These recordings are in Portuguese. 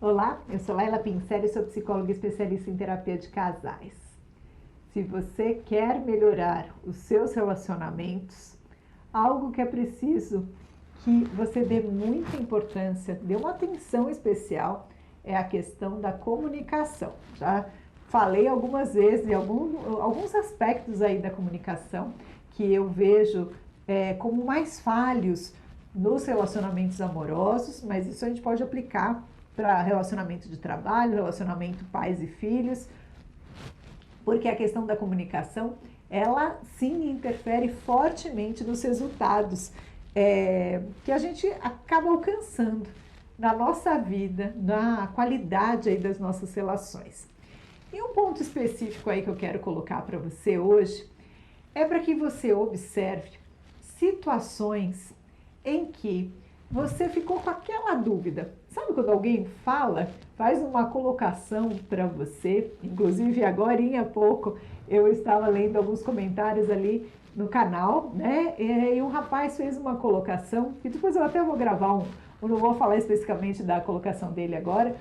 Olá, eu sou Laila Pincelli, sou psicóloga especialista em terapia de casais. Se você quer melhorar os seus relacionamentos, algo que é preciso que você dê muita importância, dê uma atenção especial, é a questão da comunicação. Já falei algumas vezes de alguns aspectos aí da comunicação que eu vejo como mais falhos nos relacionamentos amorosos, mas isso a gente pode aplicar para relacionamento de trabalho, relacionamento pais e filhos, porque a questão da comunicação, ela sim interfere fortemente nos resultados que a gente acaba alcançando na nossa vida, na qualidade aí das nossas relações. E um ponto específico aí que eu quero colocar para você hoje é para que você observe situações em que você ficou com aquela dúvida. Sabe quando alguém faz uma colocação para você? Inclusive, agora há pouco, eu estava lendo alguns comentários ali no canal, né? E um rapaz fez uma colocação, que depois eu até vou gravar eu não vou falar especificamente da colocação dele agora,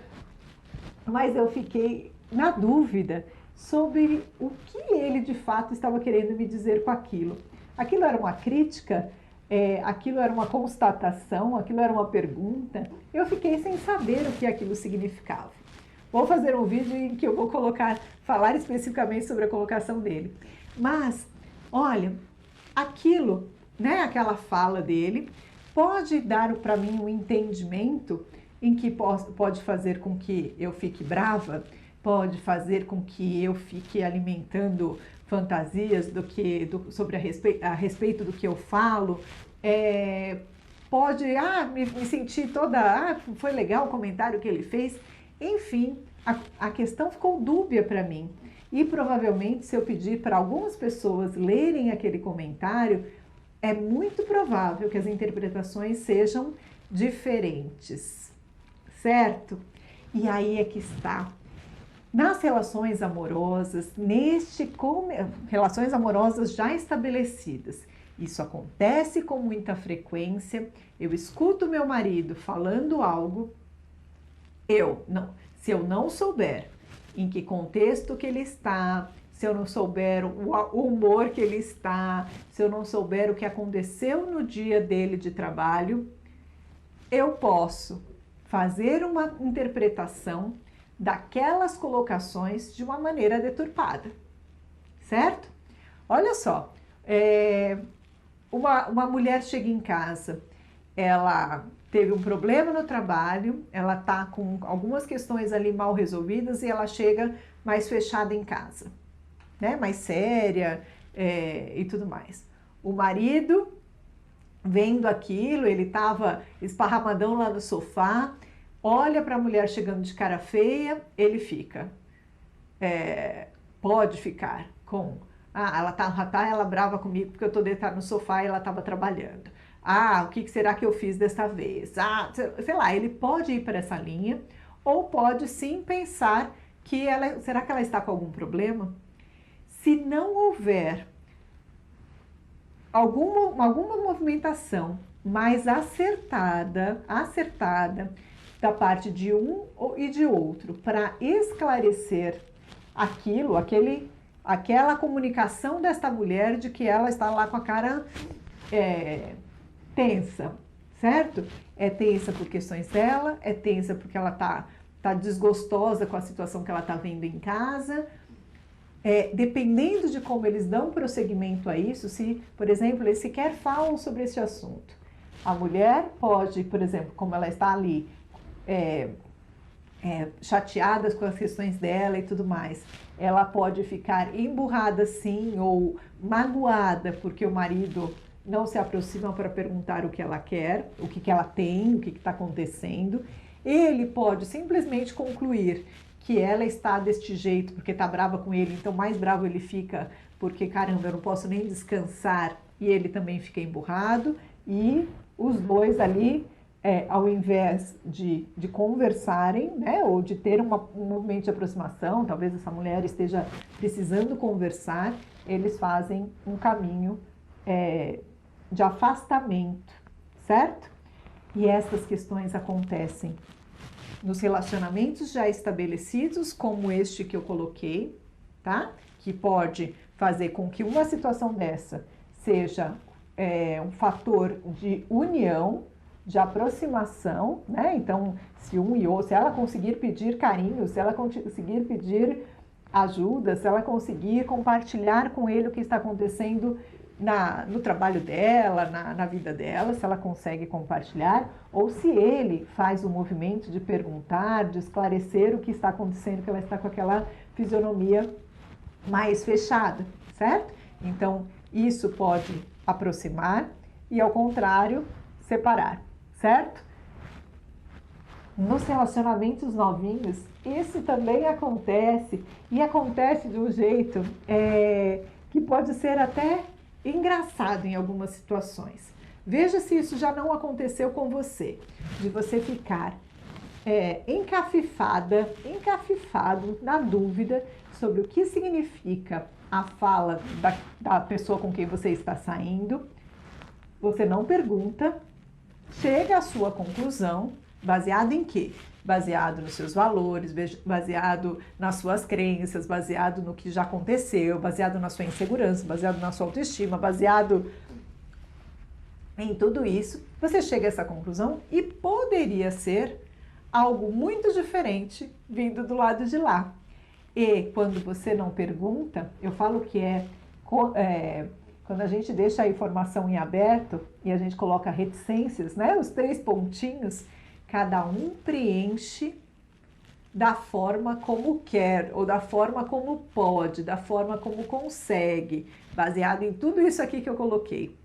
mas eu fiquei na dúvida sobre o que ele de fato estava querendo me dizer com aquilo. Aquilo era uma crítica? Aquilo era uma constatação, aquilo era uma pergunta, eu fiquei sem saber o que aquilo significava. Vou fazer um vídeo em que eu vou falar especificamente sobre a colocação dele. Mas, olha, aquilo, né, aquela fala dele, pode dar para mim um entendimento em que pode fazer com que eu fique brava, pode fazer com que eu fique alimentando fantasias sobre a respeito do que eu falo, pode me sentir toda, foi legal o comentário que ele fez, enfim, a questão ficou dúbia para mim. E provavelmente, se eu pedir para algumas pessoas lerem aquele comentário, é muito provável que as interpretações sejam diferentes, certo? E aí é que está. Nas relações amorosas, relações amorosas já estabelecidas, isso acontece com muita frequência. Eu escuto meu marido falando algo, se eu não souber em que contexto que ele está, se eu não souber o humor que ele está, se eu não souber o que aconteceu no dia dele de trabalho, eu posso fazer uma interpretação daquelas colocações de uma maneira deturpada, certo? Olha só, uma mulher chega em casa, ela teve um problema no trabalho, ela está com algumas questões ali mal resolvidas e ela chega mais fechada em casa, né? Mais séria e tudo mais. O marido, vendo aquilo, ele estava esparramadão lá no sofá, olha para a mulher chegando de cara feia, ele fica. Pode ficar com... ela tá brava comigo porque eu estou deitada no sofá e ela estava trabalhando. O que será que eu fiz desta vez? Sei lá, ele pode ir para essa linha ou pode sim pensar que será que ela está com algum problema? Se não houver alguma movimentação mais acertada da parte de um e de outro para esclarecer aquela comunicação desta mulher de que ela está lá com a cara tensa, certo? É tensa por questões dela, é tensa porque ela tá desgostosa com a situação que ela está vendo em casa. Dependendo de como eles dão prosseguimento a isso, se, por exemplo, eles sequer falam sobre esse assunto, a mulher pode, por exemplo, como ela está ali, chateada com as questões dela e tudo mais, ela pode ficar emburrada sim ou magoada porque o marido não se aproxima para perguntar o que ela quer, o que ela tem, o que está acontecendo. Ele pode simplesmente concluir que ela está deste jeito porque está brava com ele, então mais bravo ele fica porque, caramba, eu não posso nem descansar, e ele também fica emburrado, e os dois ali, ao invés de conversarem, né, ou de ter um movimento de aproximação, talvez essa mulher esteja precisando conversar, eles fazem um caminho de afastamento, certo? E essas questões acontecem nos relacionamentos já estabelecidos, como este que eu coloquei, tá? Que pode fazer com que uma situação dessa seja um fator de união, de aproximação, né? Então, se ela conseguir pedir carinho, se ela conseguir pedir ajuda, se ela conseguir compartilhar com ele o que está acontecendo no trabalho dela, na vida dela, se ela consegue compartilhar, ou se ele faz o movimento de perguntar, de esclarecer o que está acontecendo, que ela está com aquela fisionomia mais fechada, certo? Então, isso pode aproximar e, ao contrário, separar, certo? Nos relacionamentos novinhos, isso também acontece, e acontece de um jeito que pode ser até engraçado em algumas situações. Veja se isso já não aconteceu com você, de você ficar encafifado, na dúvida sobre o que significa a fala da pessoa com quem você está saindo. Você não pergunta, chega à sua conclusão, baseado em quê? Baseado nos seus valores, baseado nas suas crenças, baseado no que já aconteceu, baseado na sua insegurança, baseado na sua autoestima, baseado em tudo isso. Você chega a essa conclusão e poderia ser algo muito diferente vindo do lado de lá. E quando você não pergunta, eu falo que quando a gente deixa a informação em aberto e a gente coloca reticências, né? Os 3 pontinhos, cada um preenche da forma como quer, ou da forma como pode, da forma como consegue, baseado em tudo isso aqui que eu coloquei,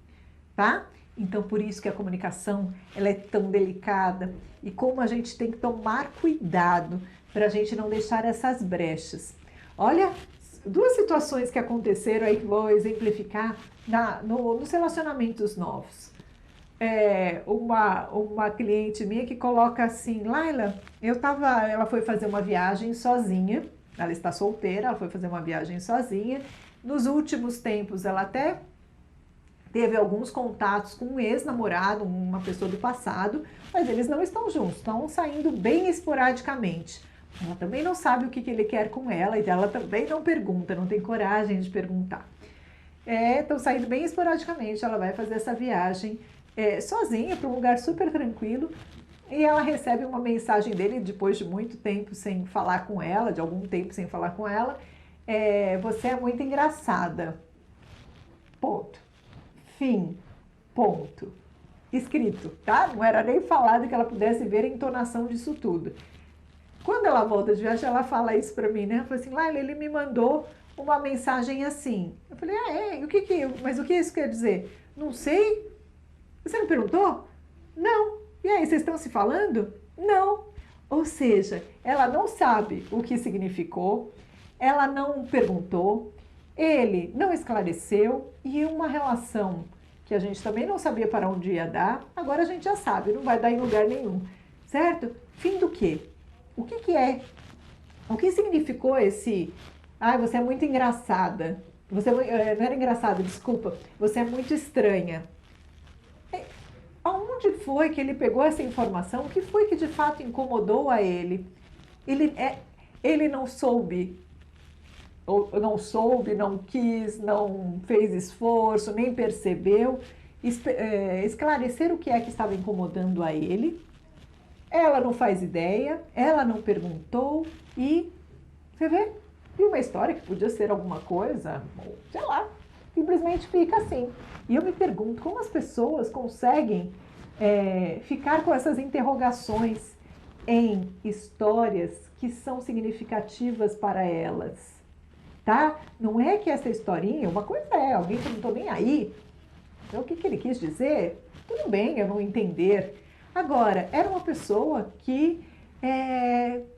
tá? Então, por isso que a comunicação, ela é tão delicada, e como a gente tem que tomar cuidado para a gente não deixar essas brechas. Olha, 2 situações que aconteceram aí que vou exemplificar nos relacionamentos novos. Uma cliente minha que coloca assim: Laila, ela foi fazer uma viagem sozinha, ela está solteira, ela foi fazer uma viagem sozinha. Nos últimos tempos, ela até teve alguns contatos com um ex-namorado, uma pessoa do passado, mas eles não estão juntos, estão saindo bem esporadicamente. Ela também não sabe o que ele quer com ela, e ela também não pergunta, não tem coragem de perguntar. Estão saindo bem esporadicamente, ela vai fazer essa viagem sozinha para um lugar super tranquilo, e ela recebe uma mensagem dele depois de muito tempo sem falar com ela, de algum tempo sem falar com ela: você é muito engraçada. Ponto. Fim. Ponto. Escrito, tá? Não era nem falado que ela pudesse ver a entonação disso tudo. Quando ela volta de viagem, ela fala isso pra mim, né? Ela fala assim: Laila, ele me mandou uma mensagem assim. Eu falei: mas o que isso quer dizer? Não sei. Você não perguntou? Não. E aí, vocês estão se falando? Não. Ou seja, ela não sabe o que significou, ela não perguntou, ele não esclareceu, e uma relação que a gente também não sabia para onde ia dar, agora a gente já sabe, não vai dar em lugar nenhum, certo? Fim do quê? O que é? O que significou esse... você é muito engraçada. Você não era engraçada, desculpa. Você é muito estranha. Aonde foi que ele pegou essa informação? O que foi que de fato incomodou a ele? Ele não soube, não quis, não fez esforço, nem percebeu esclarecer o que é que estava incomodando a ele. Ela não faz ideia, ela não perguntou e, você vê, e uma história que podia ser alguma coisa, sei lá, simplesmente fica assim. E eu me pergunto como as pessoas conseguem ficar com essas interrogações em histórias que são significativas para elas, tá? Não é que essa historinha, uma coisa alguém que eu não estou nem aí, então o que ele quis dizer, tudo bem eu não entender. Agora, era uma pessoa que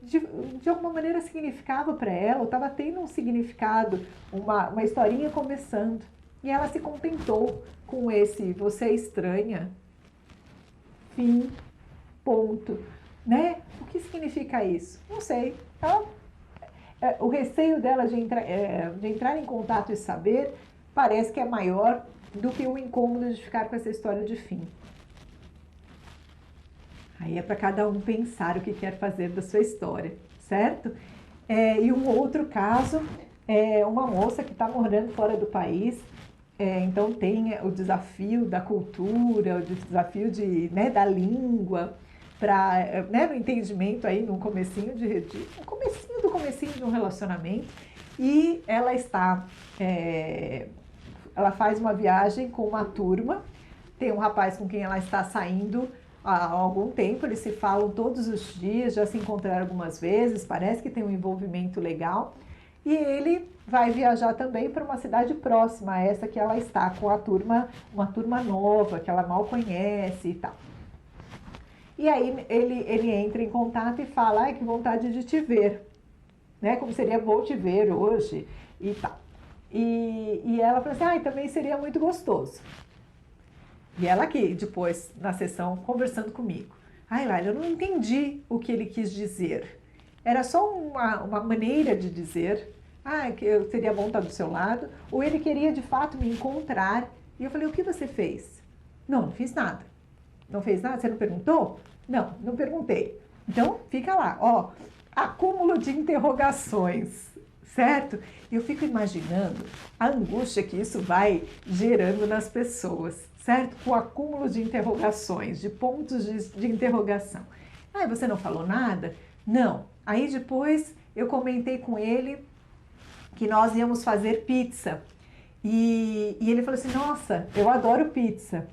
de alguma maneira significava para ela, ou estava tendo um significado, uma historinha começando. E ela se contentou com esse "você é estranha", fim, ponto. Né? O que significa isso? Não sei. O receio dela de entrar em contato e saber parece que é maior do que o incômodo de ficar com essa história de fim. Aí é para cada um pensar o que quer fazer da sua história, certo? E um outro caso é uma moça que está morando fora do país, então tem o desafio da cultura, o desafio né, da língua, para né, no entendimento aí, no comecinho no comecinho de um relacionamento, e ela ela faz uma viagem com uma turma, tem um rapaz com quem ela está saindo há algum tempo, eles se falam todos os dias, já se encontraram algumas vezes, parece que tem um envolvimento legal, e ele vai viajar também para uma cidade próxima a essa que ela está, com a turma, uma turma nova, que ela mal conhece e tal. E aí ele entra em contato e fala, ai, que vontade de te ver, né? Como seria vou te ver hoje e tal. E ela falou assim, ai, também seria muito gostoso. E ela aqui, depois, na sessão, conversando comigo. Ai, Laila, eu não entendi o que ele quis dizer. Era só uma maneira de dizer, que eu seria bom estar do seu lado, ou ele queria, de fato, me encontrar. E eu falei, o que você fez? Não fiz nada. Não fez nada? Você não perguntou? Não, não perguntei. Então, fica lá, ó, acúmulo de interrogações, certo? E eu fico imaginando a angústia que isso vai gerando nas pessoas, certo? Com o acúmulo de interrogações, de pontos de interrogação. Ah, você não falou nada? Não. Aí depois eu comentei com ele que nós íamos fazer pizza. E ele falou assim, nossa, eu adoro pizza.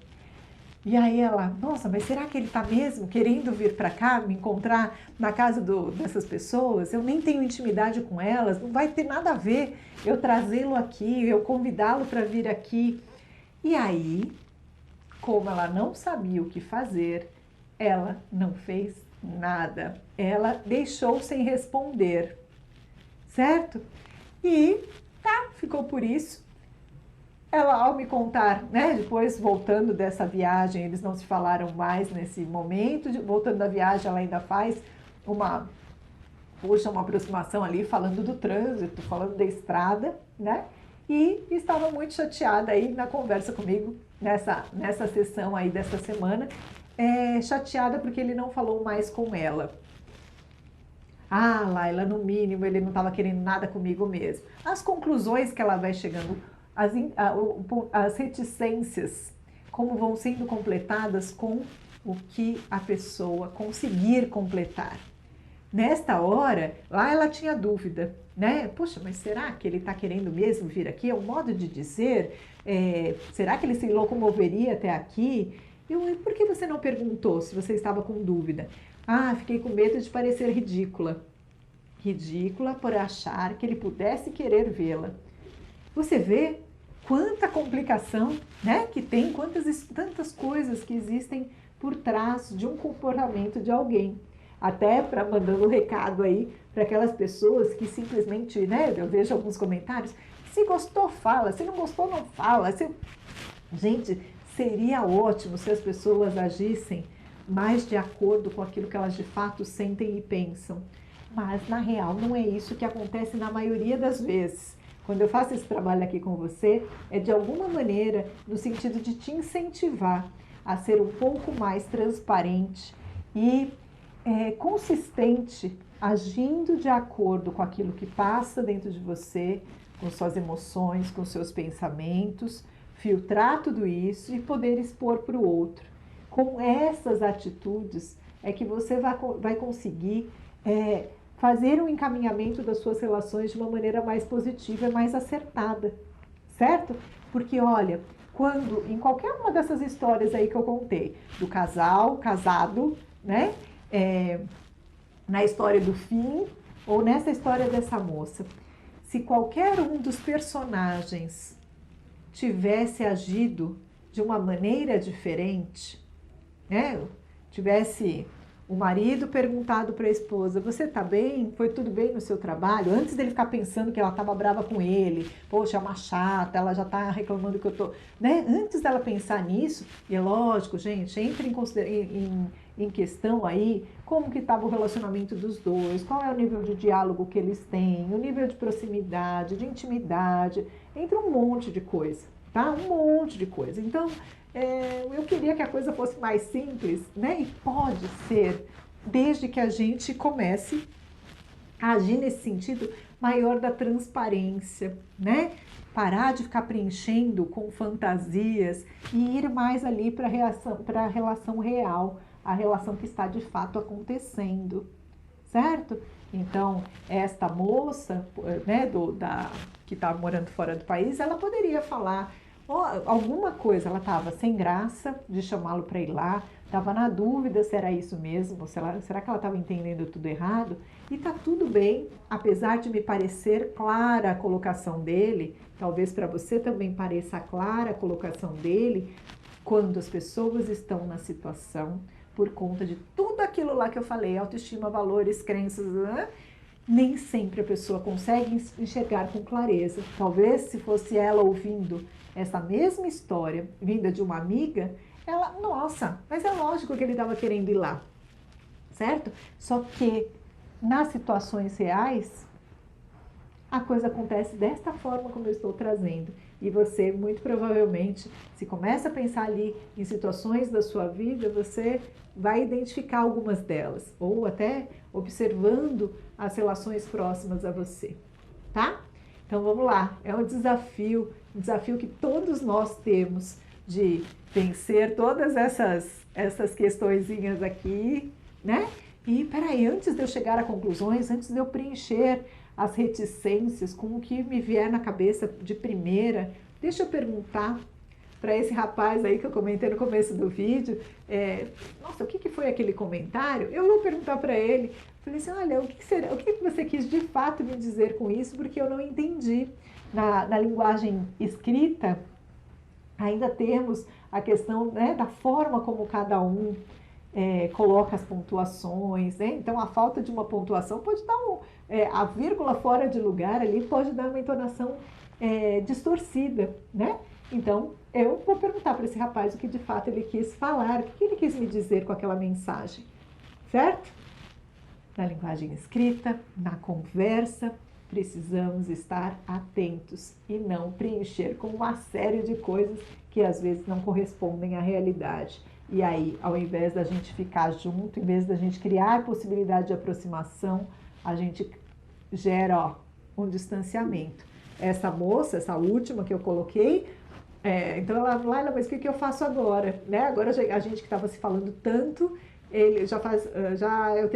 E aí ela, nossa, mas será que ele está mesmo querendo vir para cá, me encontrar na casa dessas pessoas? Eu nem tenho intimidade com elas, não vai ter nada a ver eu trazê-lo aqui, eu convidá-lo para vir aqui. E aí, como ela não sabia o que fazer, ela não fez nada. Ela deixou sem responder, certo? E ficou por isso. Ela, ao me contar, né, depois voltando dessa viagem, eles não se falaram mais nesse momento, voltando da viagem ela ainda faz uma aproximação ali, falando do trânsito, falando da estrada, né, e estava muito chateada aí na conversa comigo, nessa sessão aí dessa semana, chateada porque ele não falou mais com ela. Ah, Laila, no mínimo ele não estava querendo nada comigo mesmo. As conclusões que ela vai chegando, as reticências, como vão sendo completadas com o que a pessoa conseguir completar. Nesta hora, lá ela tinha dúvida, né? Poxa, mas será que ele está querendo mesmo vir aqui? É um modo de dizer? Será que ele se locomoveria até aqui? Por que você não perguntou se você estava com dúvida? Ah, fiquei com medo de parecer ridícula. Ridícula por achar que ele pudesse querer vê-la. Você vê quanta complicação, né, que tem, tantas coisas que existem por trás de um comportamento de alguém. Até para mandando um recado aí para aquelas pessoas que simplesmente, né, eu vejo alguns comentários, se gostou, fala, se não gostou, não fala. Gente, seria ótimo se as pessoas agissem mais de acordo com aquilo que elas de fato sentem e pensam. Mas, na real, não é isso que acontece na maioria das vezes. Quando eu faço esse trabalho aqui com você, é de alguma maneira no sentido de te incentivar a ser um pouco mais transparente e consistente, agindo de acordo com aquilo que passa dentro de você, com suas emoções, com seus pensamentos, filtrar tudo isso e poder expor para o outro. Com essas atitudes é que você vai conseguir fazer um encaminhamento das suas relações de uma maneira mais positiva e mais acertada, certo? Porque, olha, quando, em qualquer uma dessas histórias aí que eu contei, do casado, né? Na história do fim, ou nessa história dessa moça, se qualquer um dos personagens tivesse agido de uma maneira diferente, né? Tivesse o marido perguntado para a esposa, você está bem? Foi tudo bem no seu trabalho? Antes dele ficar pensando que ela estava brava com ele, poxa, é uma chata, ela já está reclamando que eu estou... Né? Antes dela pensar nisso, e é lógico, gente, entra em questão aí como que estava o relacionamento dos dois, qual é o nível de diálogo que eles têm, o nível de proximidade, de intimidade, entra um monte de coisa, tá? Um monte de coisa. Então, eu queria que a coisa fosse mais simples, né? E pode ser, desde que a gente comece a agir nesse sentido maior da transparência, né? Parar de ficar preenchendo com fantasias e ir mais ali para a relação real, a relação que está de fato acontecendo, certo? Então, esta moça, né, que está morando fora do país, ela poderia falar alguma coisa, ela estava sem graça de chamá-lo para ir lá, estava na dúvida se era isso mesmo, será que ela estava entendendo tudo errado? E está tudo bem, apesar de me parecer clara a colocação dele, talvez para você também pareça clara a colocação dele, quando as pessoas estão na situação, por conta de tudo aquilo lá que eu falei, autoestima, valores, crenças, nem sempre a pessoa consegue enxergar com clareza. Talvez se fosse ela ouvindo essa mesma história, vinda de uma amiga, ela, nossa, mas é lógico que ele estava querendo ir lá, certo? Só que nas situações reais, a coisa acontece desta forma como eu estou trazendo. E você, muito provavelmente, se começa a pensar ali em situações da sua vida, você vai identificar algumas delas, ou até observando as relações próximas a você, tá? Então vamos lá, é um desafio que todos nós temos de vencer todas essas questõezinhas aqui, né? E peraí, antes de eu chegar a conclusões, antes de eu preencher as reticências com o que me vier na cabeça de primeira, deixa eu perguntar para esse rapaz aí que eu comentei no começo do vídeo, nossa, o que foi aquele comentário? Eu vou perguntar para ele, falei assim, olha, o que você quis de fato me dizer com isso, porque eu não entendi. Na linguagem escrita, ainda temos a questão, né, da forma como cada um coloca as pontuações, né? Então a falta de uma pontuação pode dar a vírgula fora de lugar ali pode dar uma entonação distorcida, né? Então eu vou perguntar para esse rapaz o que de fato ele quis falar, o que ele quis me dizer com aquela mensagem, certo? Na linguagem escrita, na conversa, precisamos estar atentos e não preencher com uma série de coisas que às vezes não correspondem à realidade. E aí, ao invés da gente ficar junto, em vez da gente criar possibilidade de aproximação, a gente gera um distanciamento. Essa moça, essa última que eu coloquei, então ela, Laila, mas o que eu faço agora? Né? Agora a gente que estava se falando tanto, ele já é o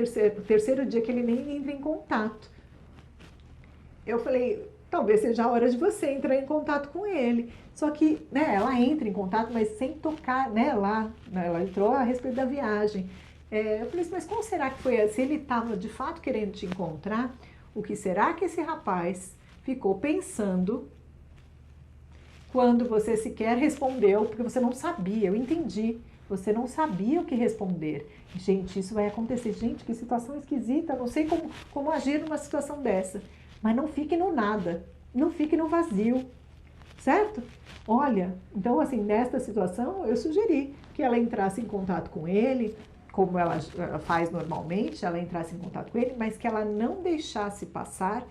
terceiro dia que ele nem entra em contato. Eu falei, talvez seja a hora de você entrar em contato com ele. Só que, né, ela entra em contato, mas sem tocar, né, lá, ela entrou a respeito da viagem. Eu falei assim, mas como será que foi? Se ele estava de fato querendo te encontrar, o que será que esse rapaz ficou pensando quando você sequer respondeu, porque você não sabia, eu entendi, você não sabia o que responder. Gente, isso vai acontecer. Gente, que situação esquisita, não sei como agir numa situação dessa. Mas não fique no nada, não fique no vazio, certo? Olha, então assim, nesta situação eu sugeri que ela entrasse em contato com ele, como ela faz normalmente, ela entrasse em contato com ele, mas que ela não deixasse passar,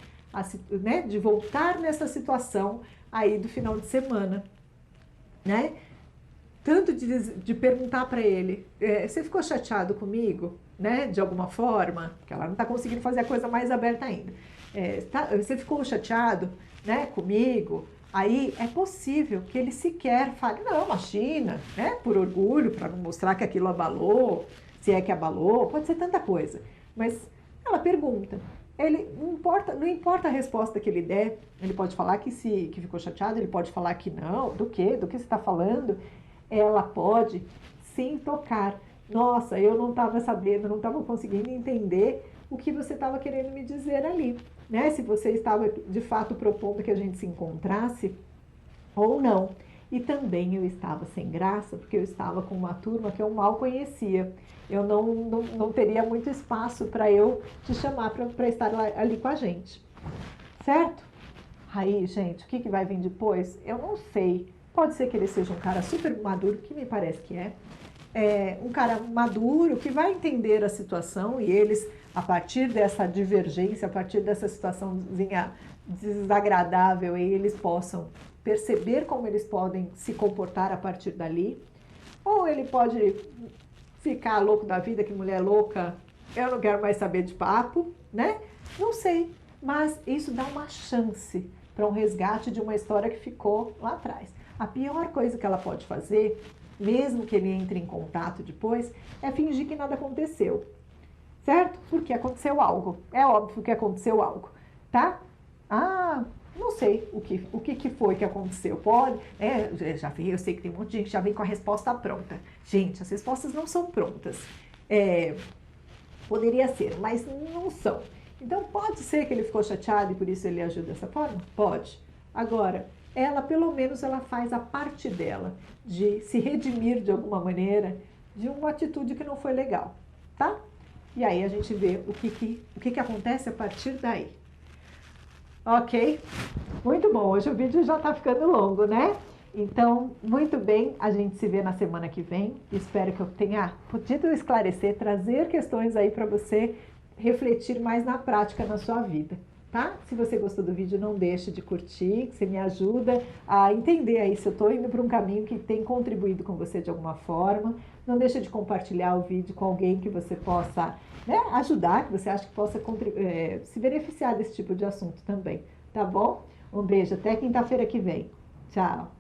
né, de voltar nessa situação aí do final de semana, né? Tanto de perguntar para ele, você ficou chateado comigo, né, de alguma forma, porque ela não está conseguindo fazer a coisa mais aberta ainda. Você ficou chateado, né, comigo? Aí é possível que ele sequer fale, não, imagina, né, por orgulho, para não mostrar que aquilo abalou, se é que abalou, pode ser tanta coisa. Mas ela pergunta, não importa a resposta que ele der, ele pode falar que ficou chateado, ele pode falar que não, do que você está falando? Ela pode sim tocar. Nossa, eu não estava sabendo, não estava conseguindo entender o que você estava querendo me dizer ali, né? Se você estava de fato propondo que a gente se encontrasse ou não. E também eu estava sem graça, porque eu estava com uma turma que eu mal conhecia. Eu não teria muito espaço para eu te chamar para estar ali com a gente, certo? Aí, gente, o que vai vir depois? Eu não sei. Pode ser que ele seja um cara super maduro, que me parece que um cara maduro que vai entender a situação e eles, a partir dessa divergência, a partir dessa situaçãozinha desagradável, eles possam perceber como eles podem se comportar a partir dali. ou ele pode ficar louco da vida, que mulher louca, eu não quero mais saber de papo, né? Não sei, mas isso dá uma chance para um resgate de uma história que ficou lá atrás. A pior coisa que ela pode fazer, mesmo que ele entre em contato depois, é fingir que nada aconteceu, certo? Porque aconteceu algo, é óbvio que aconteceu algo, tá? Ah, não sei o que foi que aconteceu. Pode, eu sei que tem um monte de gente que já vem com a resposta pronta. Gente, as respostas não são prontas. Poderia ser, mas não são. Então, pode ser que ele ficou chateado e por isso ele agiu dessa forma? Pode. Agora, ela, pelo menos, ela faz a parte dela, de se redimir de alguma maneira de uma atitude que não foi legal, tá? E aí a gente vê o que acontece a partir daí. Ok? Muito bom. Hoje o vídeo já está ficando longo, né? Então, muito bem, a gente se vê na semana que vem. Espero que eu tenha podido esclarecer, trazer questões aí para você refletir mais na prática na sua vida, tá? Se você gostou do vídeo, não deixe de curtir, que você me ajuda a entender aí se eu estou indo para um caminho que tem contribuído com você de alguma forma. Não deixe de compartilhar o vídeo com alguém que você possa, né, ajudar, que você acha que possa se beneficiar desse tipo de assunto também, tá bom? Um beijo, até quinta-feira que vem. Tchau!